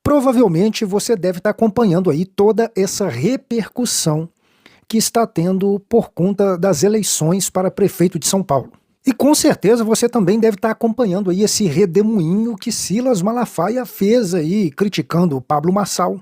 Provavelmente você deve estar acompanhando aí toda essa repercussão que está tendo por conta das eleições para prefeito de São Paulo. E com certeza você também deve estar acompanhando aí esse redemoinho que Silas Malafaia fez aí, criticando Pablo Marçal,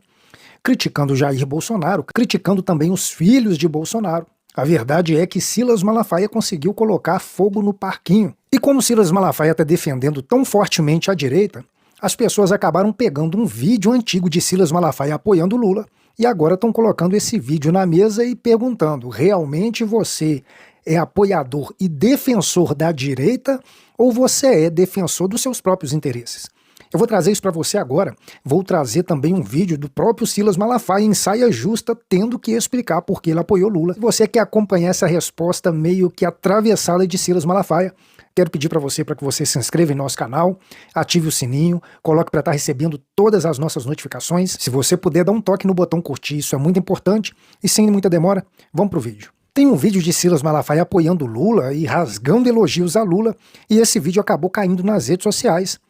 criticando Jair Bolsonaro, criticando também os filhos de Bolsonaro. A verdade é que Silas Malafaia conseguiu colocar fogo no parquinho. E como Silas Malafaia está defendendo tão fortemente a direita, as pessoas acabaram pegando um vídeo antigo de Silas Malafaia apoiando Lula e agora estão colocando esse vídeo na mesa e perguntando: realmente você é apoiador e defensor da direita ou você é defensor dos seus próprios interesses? Eu vou trazer isso para você agora. Vou trazer também um vídeo do próprio Silas Malafaia em saia justa, tendo que explicar por que ele apoiou Lula. Se você quer acompanhar essa resposta meio que atravessada de Silas Malafaia, quero pedir para que você se inscreva em nosso canal, ative o sininho, coloque para estar recebendo todas as nossas notificações. Se você puder, dá um toque no botão curtir, isso é muito importante. E sem muita demora, vamos pro vídeo. Tem um vídeo de Silas Malafaia apoiando Lula e rasgando elogios a Lula, e esse vídeo acabou caindo nas redes sociais.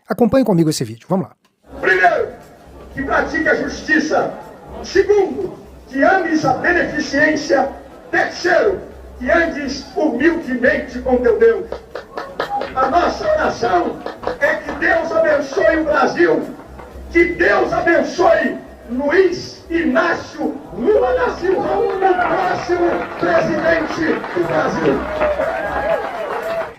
Acompanhe comigo esse vídeo, vamos lá. Primeiro, que pratique a justiça. Segundo, que ames a beneficência. Terceiro, que andes humildemente com teu Deus. A nossa oração é que Deus abençoe o Brasil, que Deus abençoe Luiz Inácio Lula da Silva, o próximo presidente do Brasil.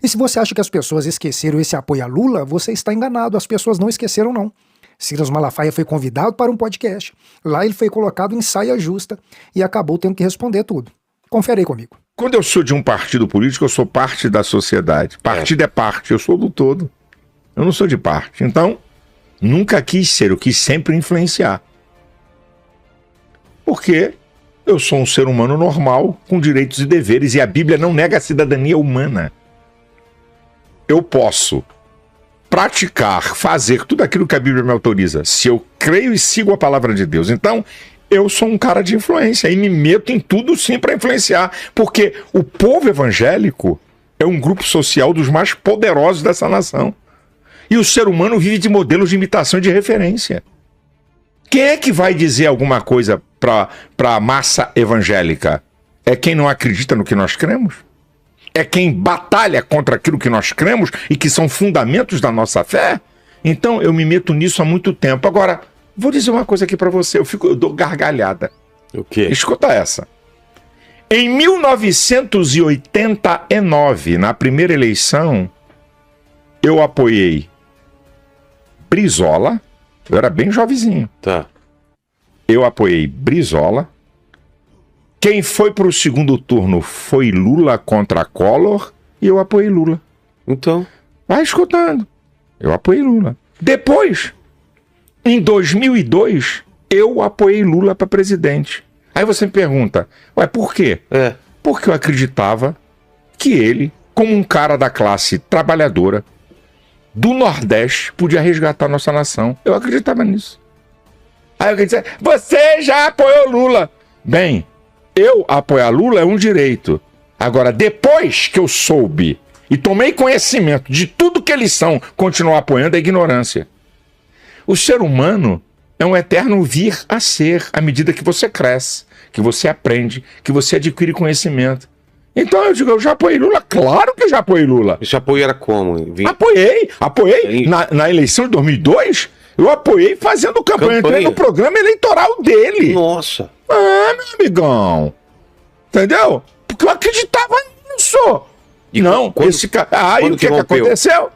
E se você acha que as pessoas esqueceram esse apoio a Lula, você está enganado, as pessoas não esqueceram não. Silas Malafaia foi convidado para um podcast, lá ele foi colocado em saia justa e acabou tendo que responder tudo. Confere aí comigo. Quando eu sou de um partido político, eu sou parte da sociedade. Partido é parte, eu sou do todo. Eu não sou de parte. Então, nunca quis ser, eu quis sempre influenciar. Porque eu sou um ser humano normal, com direitos e deveres, e a Bíblia não nega a cidadania humana. Eu posso praticar, fazer tudo aquilo que a Bíblia me autoriza, se eu creio e sigo a palavra de Deus. Então, eu sou um cara de influência e me meto em tudo sim para influenciar, porque o povo evangélico é um grupo social dos mais poderosos dessa nação. E o ser humano vive de modelos de imitação e de referência. Quem é que vai dizer alguma coisa para a massa evangélica? É quem não acredita no que nós cremos? É quem batalha contra aquilo que nós cremos e que são fundamentos da nossa fé? Então eu me meto nisso há muito tempo. Agora, vou dizer uma coisa aqui para você, eu dou gargalhada. O quê? Escuta essa. Em 1989, na primeira eleição, eu apoiei Brizola. Eu era bem jovenzinho. Tá. Eu apoiei Brizola. Quem foi para o segundo turno foi Lula contra Collor e eu apoiei Lula. Então? Vai escutando. Eu apoiei Lula. Depois, em 2002, eu apoiei Lula para presidente. Aí você me pergunta, ué, por quê? Porque eu acreditava que ele, como um cara da classe trabalhadora, do Nordeste, podia resgatar a nossa nação. Eu acreditava nisso. Aí alguém disse, você já apoiou Lula. Bem, eu apoiar Lula é um direito. Agora, depois que eu soube e tomei conhecimento de tudo que eles são, continuar apoiando é ignorância. O ser humano é um eterno vir a ser à medida que você cresce, que você aprende, que você adquire conhecimento. Então eu digo, eu já apoiei Lula? Claro que eu já apoiei Lula. Esse apoio era como? Apoiei. Na eleição de 2002, eu apoiei fazendo campanha. Entrei no programa eleitoral dele. Nossa. Ah, meu amigão. Entendeu? Porque eu acreditava nisso. E não, quando, esse cara... Aí o que aconteceu?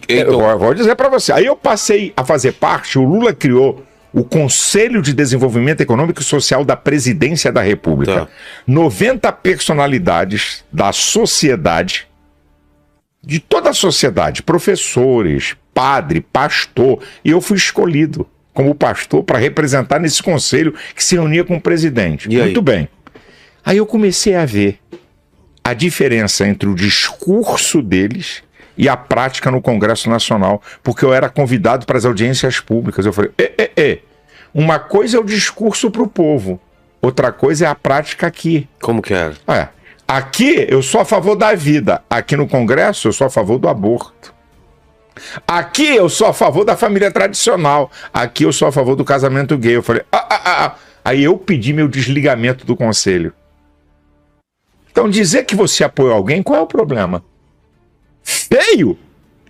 Então... Eu vou dizer pra você. Aí eu passei a fazer parte, o Lula criou o Conselho de Desenvolvimento Econômico e Social da Presidência da República. Tá. 90 personalidades da sociedade, de toda a sociedade, professores, padre, pastor, e eu fui escolhido como pastor para representar nesse conselho que se reunia com o presidente. E muito aí? Bem. Aí eu comecei a ver a diferença entre o discurso deles e a prática no Congresso Nacional, porque eu era convidado para as audiências públicas. Eu falei, uma coisa é o discurso para o povo, outra coisa é a prática aqui. Como que era? Aqui eu sou a favor da vida, aqui no Congresso eu sou a favor do aborto. Aqui eu sou a favor da família tradicional. Aqui eu sou a favor do casamento gay. Eu falei, Aí eu pedi meu desligamento do conselho. Então dizer que você apoiou alguém, qual é o problema? Feio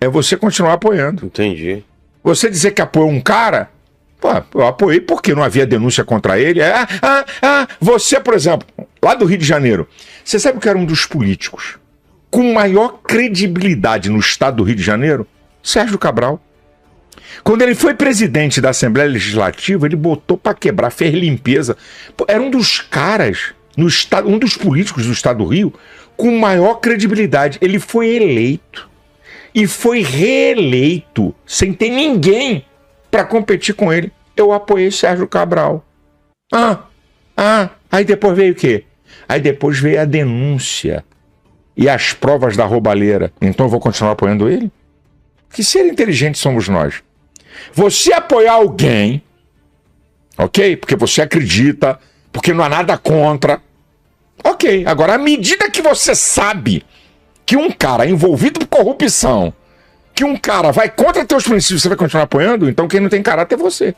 é você continuar apoiando. Entendi. Você dizer que apoiou um cara, pô, eu apoiei porque não havia denúncia contra ele. Você, por exemplo, lá do Rio de Janeiro, você sabe que era um dos políticos com maior credibilidade no estado do Rio de Janeiro? Sérgio Cabral. Quando ele foi presidente da Assembleia Legislativa, ele botou pra quebrar, fez limpeza. Pô, era um dos caras, no estado, um dos políticos do estado do Rio, com maior credibilidade. Ele foi eleito e foi reeleito, sem ter ninguém pra competir com ele. Eu apoiei Sérgio Cabral. Aí depois veio o quê? Aí depois veio a denúncia e as provas da roubalheira. Então eu vou continuar apoiando ele? Que ser inteligente somos nós. Você apoiar alguém, ok? Porque você acredita, porque não há nada contra. Ok, agora à medida que você sabe que um cara envolvido com corrupção, que um cara vai contra teus princípios, você vai continuar apoiando? Então quem não tem caráter é você.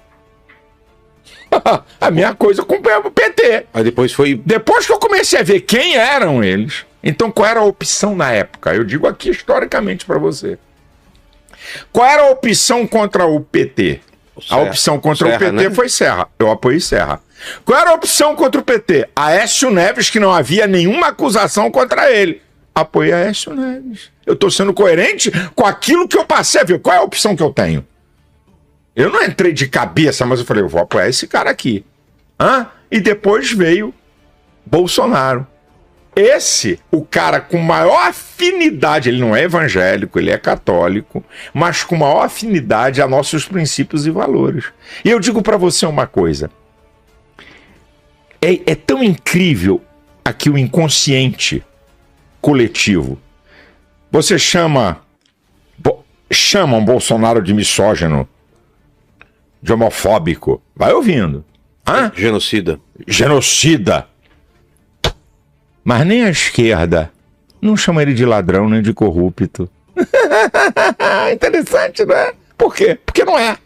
A minha coisa com o PT. Aí depois foi... Depois que eu comecei a ver quem eram eles, então qual era a opção na época? Eu digo aqui historicamente para você. Qual era a opção contra o PT? A opção contra o PT, né? Foi Serra. Eu apoiei Serra. Qual era a opção contra o PT? Aécio Neves, que não havia nenhuma acusação contra ele. Apoiei Aécio Neves. Eu estou sendo coerente com aquilo que eu passei a ver. Qual é a opção que eu tenho? Eu não entrei de cabeça, mas eu falei, eu vou apoiar esse cara aqui. E depois veio Bolsonaro. Esse, o cara com maior afinidade, ele não é evangélico, ele é católico, mas com maior afinidade a nossos princípios e valores. E eu digo para você uma coisa, é tão incrível aqui o inconsciente coletivo. Você chamam Bolsonaro de misógino, de homofóbico, vai ouvindo. Genocida. Genocida. Mas nem a esquerda não chama ele de ladrão nem de corrupto. Interessante, não é? Por quê? Porque não é.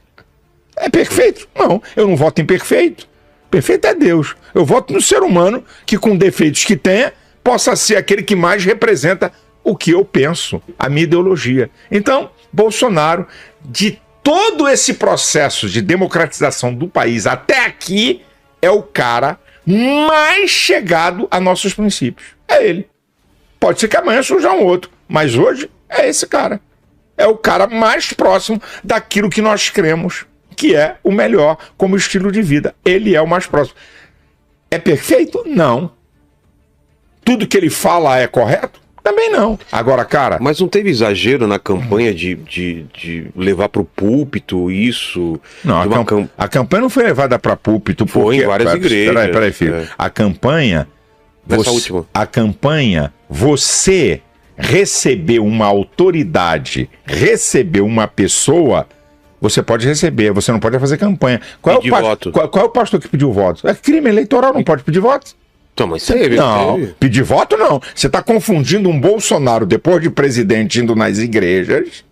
É perfeito? Não, eu não voto em perfeito. Perfeito é Deus. Eu voto no ser humano que, com defeitos que tenha, possa ser aquele que mais representa o que eu penso, a minha ideologia. Então, Bolsonaro, de todo esse processo de democratização do país até aqui, é o cara mais chegado a nossos princípios. É ele. Pode ser que amanhã surja um outro, mas hoje é esse cara. É o cara mais próximo daquilo que nós cremos que é o melhor como estilo de vida. Ele é o mais próximo. É perfeito? Não. Tudo que ele fala é correto? Também não. Agora, cara... Mas não teve exagero na campanha de levar pro púlpito isso? Não, a campanha não foi levada para púlpito. Foi em várias igrejas. Peraí, filho. A campanha... A campanha, você receber uma autoridade, receber uma pessoa, você pode receber, você não pode fazer campanha. Qual é o pastor que pediu voto? É crime eleitoral, não pode pedir voto. Então, mas teve, não, pedir voto não. Você está confundindo um Bolsonaro depois de presidente indo nas igrejas,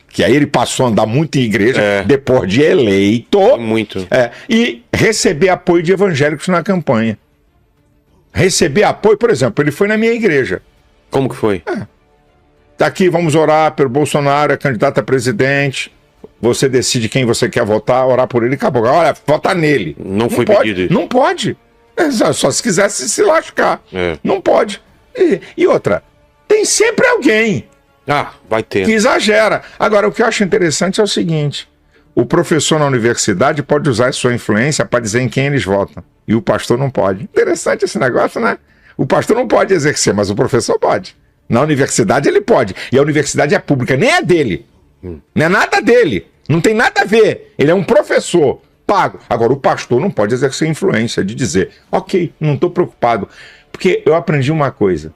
que aí ele passou a andar muito em igreja, depois de eleito. Muito. E receber apoio de evangélicos na campanha. Receber apoio, por exemplo, ele foi na minha igreja. Como que foi? Tá aqui, vamos orar pelo Bolsonaro, é candidato a presidente. Você decide quem você quer votar, orar por ele e acabou. Olha, vota nele. Não foi pedido isso. Não pode. Só se quisesse se lascar. Não pode. E outra, tem sempre alguém vai ter. que exagera. Agora, o que eu acho interessante é o seguinte: o professor na universidade pode usar a sua influência para dizer em quem eles votam. E o pastor não pode. Interessante esse negócio, né? O pastor não pode exercer, mas o professor pode. Na universidade ele pode. E a universidade é pública, nem é dele. Não é nada dele. Não tem nada a ver. Ele é um professor pago. Agora, o pastor não pode exercer influência de dizer, ok, não estou preocupado. Porque eu aprendi uma coisa.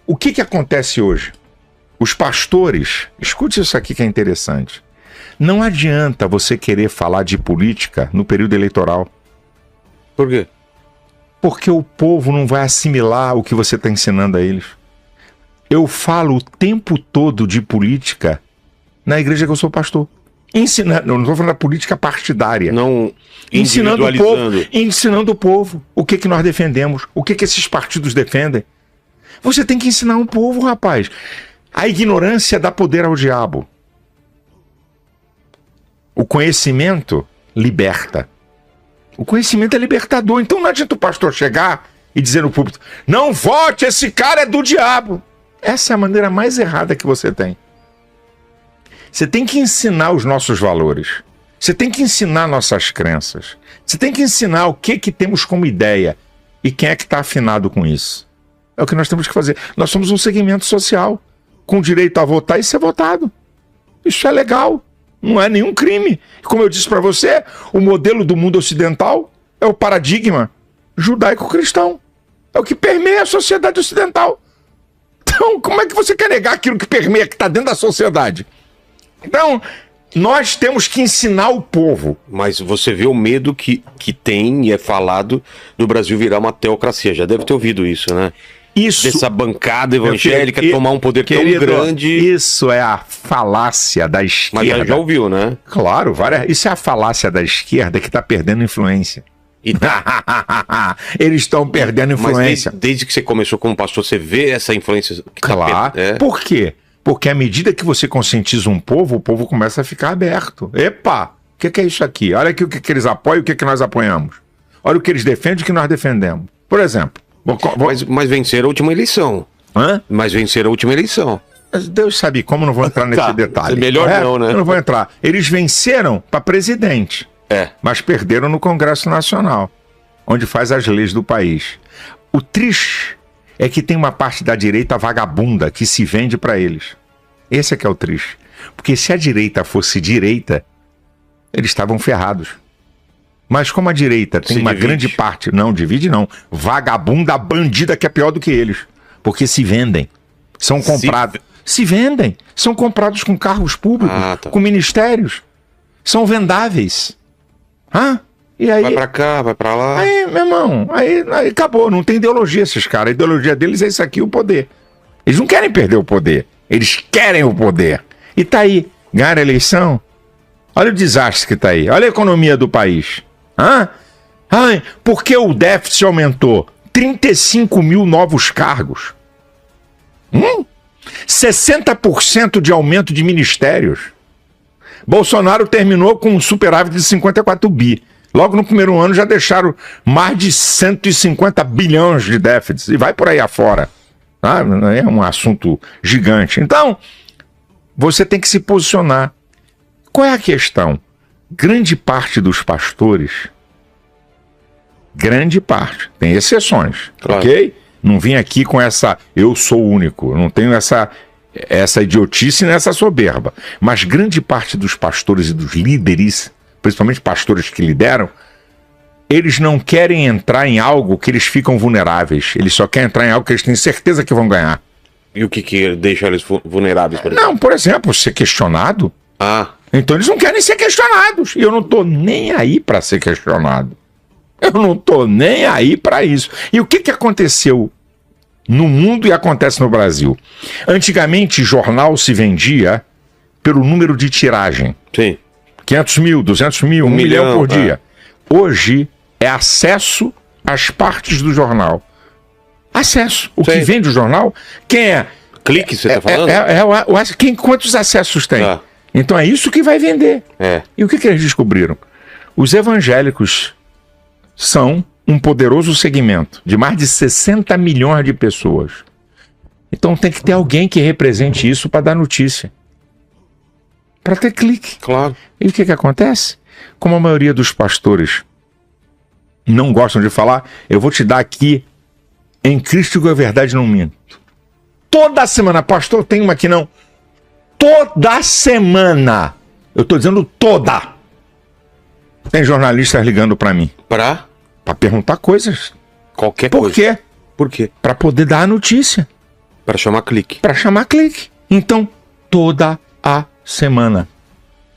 O que acontece hoje? Os pastores, escute isso aqui que é interessante. Não adianta você querer falar de política no período eleitoral. Por quê? Porque o povo não vai assimilar o que você está ensinando a eles. Eu falo o tempo todo de política na igreja que eu sou pastor. Ensinando, não estou falando da política partidária. Não Ensinando individualizando. o povo o que nós defendemos, o que esses partidos defendem. Você tem que ensinar um povo, rapaz. A ignorância dá poder ao diabo. O conhecimento liberta. O conhecimento é libertador. Então não adianta o pastor chegar e dizer no púlpito: não vote, esse cara é do diabo. Essa é a maneira mais errada que você tem. Você tem que ensinar os nossos valores. Você tem que ensinar nossas crenças. Você tem que ensinar o que temos como ideia e quem é que está afinado com isso. É o que nós temos que fazer. Nós somos um segmento social com direito a votar e ser votado. Isso é legal. Não é nenhum crime. Como eu disse para você, o modelo do mundo ocidental é o paradigma judaico-cristão. É o que permeia a sociedade ocidental. Então, como é que você quer negar aquilo que permeia, que está dentro da sociedade? Então, nós temos que ensinar o povo. Mas você vê o medo que tem e é falado do Brasil virar uma teocracia. Já deve ter ouvido isso, né? Isso, dessa bancada evangélica tomar um poder querido, tão grande. Isso é a falácia da esquerda. Mas já ouviu, né? Claro, isso é a falácia da esquerda que está perdendo influência. E Eles estão perdendo influência. Mas desde que você começou como pastor, você vê essa influência que Claro. Por quê? Porque à medida que você conscientiza um povo, o povo começa a ficar aberto. Epa, o que é isso aqui? Olha aqui o que eles apoiam, o que nós apoiamos. Olha o que eles defendem e o que nós defendemos. Por exemplo... Mas venceram a última eleição. Hã? Mas venceram a última eleição. Deus sabe como, não vou entrar nesse detalhe. Melhor não, né? Eu não vou entrar. Eles venceram para presidente, mas perderam no Congresso Nacional, onde faz as leis do país. O triste é que tem uma parte da direita vagabunda que se vende para eles. Esse é que é o triste. Porque se a direita fosse direita, eles estavam ferrados. Mas como a direita tem uma grande parte... Não, divide não. Vagabunda, bandida, que é pior do que eles. Porque se vendem. São comprados. Se vendem. São comprados com carros públicos, com ministérios. São vendáveis. E aí... Vai pra cá, vai pra lá. Aí, meu irmão, aí acabou. Não tem ideologia esses caras. A ideologia deles é isso aqui, o poder. Eles não querem perder o poder. Eles querem o poder. E tá aí. Ganhar a eleição. Olha o desastre que tá aí. Olha a economia do país. Por que o déficit aumentou? 35 mil novos cargos. 60% de aumento de ministérios. Bolsonaro terminou com um superávit de 54 bi. Logo no primeiro ano já deixaram mais de 150 bilhões de déficits. E vai por aí afora. É um assunto gigante. Então, você tem que se posicionar. Qual é a questão? Grande parte dos pastores, tem exceções, claro. Ok? Não vim aqui com essa, eu sou o único, não tenho essa idiotice nessa soberba, mas grande parte dos pastores e dos líderes, principalmente pastores que lideram, eles não querem entrar em algo que eles ficam vulneráveis, eles só querem entrar em algo que eles têm certeza que vão ganhar. E o que deixa eles vulneráveis, por exemplo? Não, por exemplo, ser questionado. Então eles não querem ser questionados. E eu não tô nem aí para ser questionado. Eu não tô nem aí para isso. E o que aconteceu no mundo e acontece no Brasil? Antigamente, jornal se vendia pelo número de tiragem. Sim. 500 mil, 200 mil, 1 milhão por dia. Hoje é acesso às partes do jornal. Acesso. O que vende o jornal, quem é? Clique, você tá falando? Quantos acessos tem? Então é isso que vai vender. E o que eles descobriram? Os evangélicos são um poderoso segmento de mais de 60 milhões de pessoas. Então tem que ter alguém que represente isso para dar notícia. Para ter clique. Claro. E o que acontece? Como a maioria dos pastores não gostam de falar, eu vou te dar aqui, em Cristo a verdade não minto. Toda semana, pastor, tem uma que não... Toda semana, eu tô dizendo toda, tem jornalistas ligando para mim. Para perguntar coisas. Qualquer coisa. Por quê? Por quê? Para poder dar a notícia. Para chamar clique. Então, toda a semana.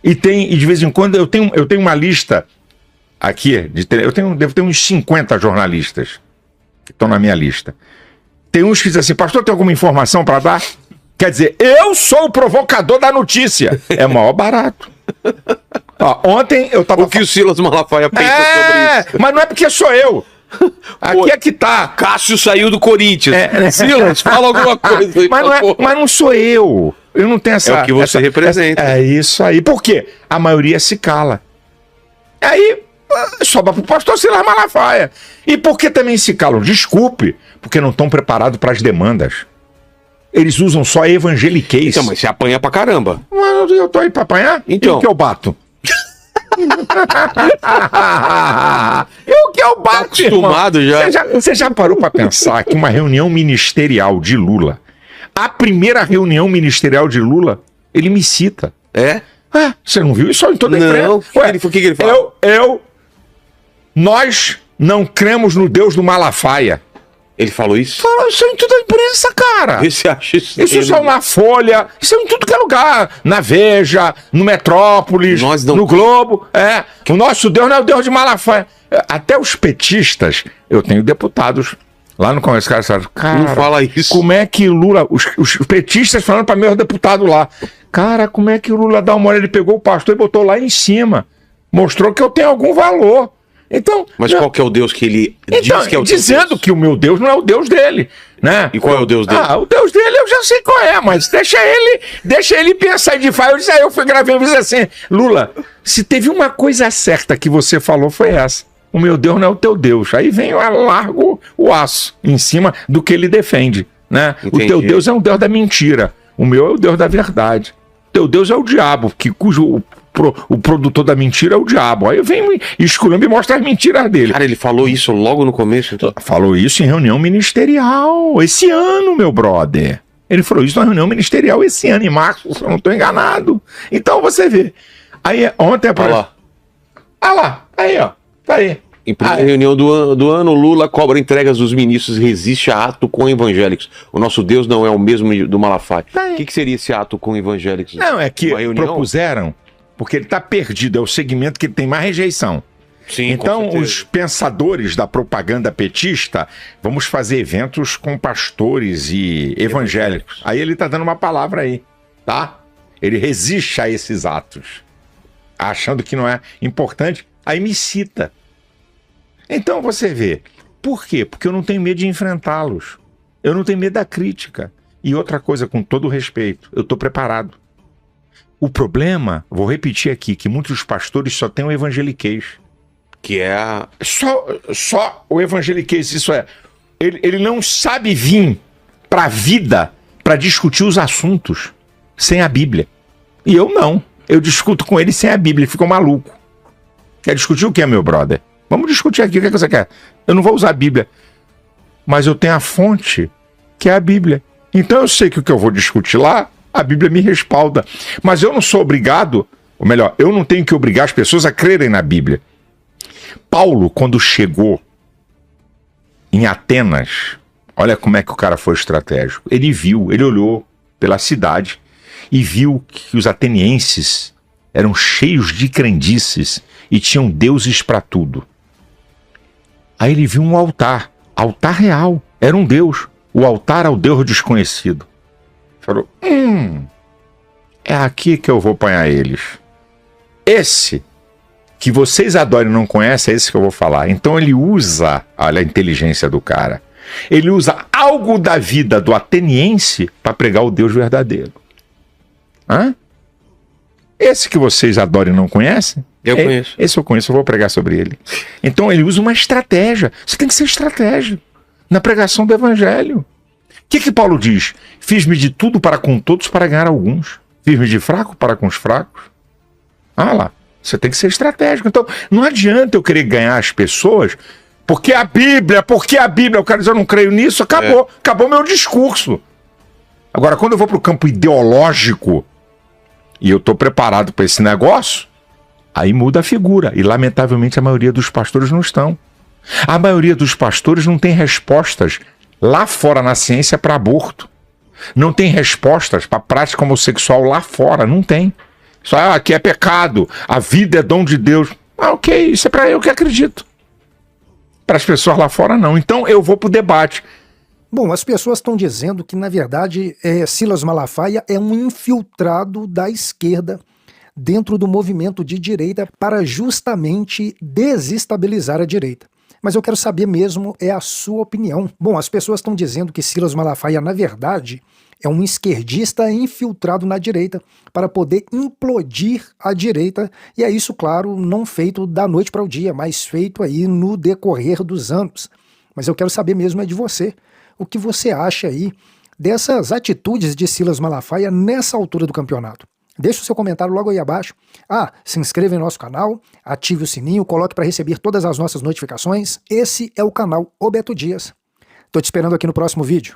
E de vez em quando, eu tenho uma lista aqui, devo ter uns 50 jornalistas que estão na minha lista. Tem uns que dizem assim, pastor, tem alguma informação para dar? Quer dizer, eu sou o provocador da notícia. É maior barato. Ó, ontem eu tava... O que o Silas Malafaia pensa sobre isso? Mas não é porque sou eu. Aqui é que tá. Cássio saiu do Corinthians. Silas, fala alguma coisa aí, mas não sou eu. Eu não tenho essa... É o que você representa. É isso aí. Por quê? A maioria se cala. Aí sobra pro pastor Silas Malafaia. E por que também se calam? Desculpe, porque não estão preparados para as demandas. Eles usam só evangeliquez. Então, mas você apanha pra caramba. Mas eu tô aí pra apanhar? Então. E o que eu bato? E o que eu bato, Tá acostumado, irmão? já. Você já parou pra pensar que uma reunião ministerial de Lula, a primeira reunião ministerial de Lula, ele me cita. É? Você não viu isso em toda a imprensa? Não. O que ele fala? Nós não cremos no Deus do Malafaia. Ele falou isso? Falou isso em toda a imprensa, cara. Vê se acha isso. Isso é na Folha, isso é em tudo que é lugar. Na Veja, no Metrópolis, no Globo. O nosso Deus não é o Deus de Malafaia. Até os petistas, eu tenho deputados lá no Congresso, cara, não fala isso. Como é que Lula, os petistas falando para meus deputados lá, cara, como é que o Lula dá uma olhada, ele pegou o pastor e botou lá em cima. Mostrou que eu tenho algum valor. Então, mas qual que é o Deus que ele diz que é o dizendo Deus? Que o meu Deus não é o Deus dele, né? E qual é o Deus dele? O Deus dele eu já sei qual é, mas deixa ele pensar de fato. Eu fui gravando e disse assim, Lula, se teve uma coisa certa que você falou foi essa. O meu Deus não é o teu Deus. Aí vem, eu largo o aço em cima do que ele defende, né? Entendi. O teu Deus é um Deus da mentira. O meu é o Deus da verdade. O teu Deus é o diabo, cujo o produtor da mentira é o diabo. Aí vem esculhamba e mostra as mentiras dele. Cara, ele falou isso logo no começo? Então. Falou isso em reunião ministerial esse ano, meu brother. Ele falou isso na reunião ministerial esse ano, em março, se eu não estou enganado. Então você vê. Aí ontem apareceu. Lá. Aí, ó. Tá aí. Em primeira reunião do ano, Lula cobra entregas dos ministros e resiste a ato com evangélicos. O nosso Deus não é o mesmo do Malafaia. O que seria esse ato com evangélicos? Não, é que propuseram, porque ele está perdido, é o segmento que tem mais rejeição. Sim, então, os pensadores da propaganda petista, vamos fazer eventos com pastores e evangélicos. Aí ele está dando uma palavra aí, tá? Ele resiste a esses atos, achando que não é importante, aí me cita. Então você vê, por quê? Porque eu não tenho medo de enfrentá-los. Eu não tenho medo da crítica. E outra coisa, com todo respeito, eu estou preparado. O problema, vou repetir aqui, que muitos pastores só têm o evangeliquez. Que é Só o evangeliquez, isso é. Ele não sabe vir para a vida para discutir os assuntos sem a Bíblia. E eu não. Eu discuto com ele sem a Bíblia, ele ficou maluco. Quer discutir o que, meu brother? Vamos discutir aqui, o que você quer? Eu não vou usar a Bíblia. Mas eu tenho a fonte, que é a Bíblia. Então eu sei que o que eu vou discutir lá, a Bíblia me respalda. Mas eu não sou obrigado, ou melhor, eu não tenho que obrigar as pessoas a crerem na Bíblia. Paulo, quando chegou em Atenas, olha como é que o cara foi estratégico. Ele olhou pela cidade e viu que os atenienses eram cheios de crendices e tinham deuses para tudo. Aí ele viu um altar real, era um deus. O altar ao Deus desconhecido. Falou, é aqui que eu vou apanhar eles. Esse que vocês adoram e não conhecem, é esse que eu vou falar. Então ele usa, olha a inteligência do cara, ele usa algo da vida do ateniense para pregar o Deus verdadeiro. Esse que vocês adoram e não conhecem, eu conheço. Esse eu conheço, eu vou pregar sobre ele. Então ele usa uma estratégia. Você tem que ser estratégia na pregação do evangelho. O que Paulo diz? Fiz-me de tudo para com todos para ganhar alguns. Fiz-me de fraco para com os fracos. Lá. Você tem que ser estratégico. Então, não adianta eu querer ganhar as pessoas porque a Bíblia, o cara diz, eu não creio nisso, acabou meu discurso. Agora, quando eu vou para o campo ideológico e eu estou preparado para esse negócio, aí muda a figura. E, lamentavelmente, a maioria dos pastores não estão. A maioria dos pastores não tem respostas lá fora na ciência para aborto. Não tem respostas para prática homossexual lá fora, não tem. Só aqui é pecado, a vida é dom de Deus. Ok, isso é para eu que acredito. Para as pessoas lá fora, não. Então eu vou para o debate. Bom, as pessoas estão dizendo que, na verdade, Silas Malafaia é um infiltrado da esquerda dentro do movimento de direita para justamente desestabilizar a direita. Mas eu quero saber mesmo a sua opinião. Bom, as pessoas estão dizendo que Silas Malafaia, na verdade, é um esquerdista infiltrado na direita para poder implodir a direita, e é isso, claro, não feito da noite para o dia, mas feito aí no decorrer dos anos. Mas eu quero saber mesmo de você. O que você acha aí dessas atitudes de Silas Malafaia nessa altura do campeonato? Deixe o seu comentário logo aí abaixo. Se inscreva em nosso canal, ative o sininho, coloque para receber todas as nossas notificações. Esse é o canal O Beto Dias. Tô te esperando aqui no próximo vídeo.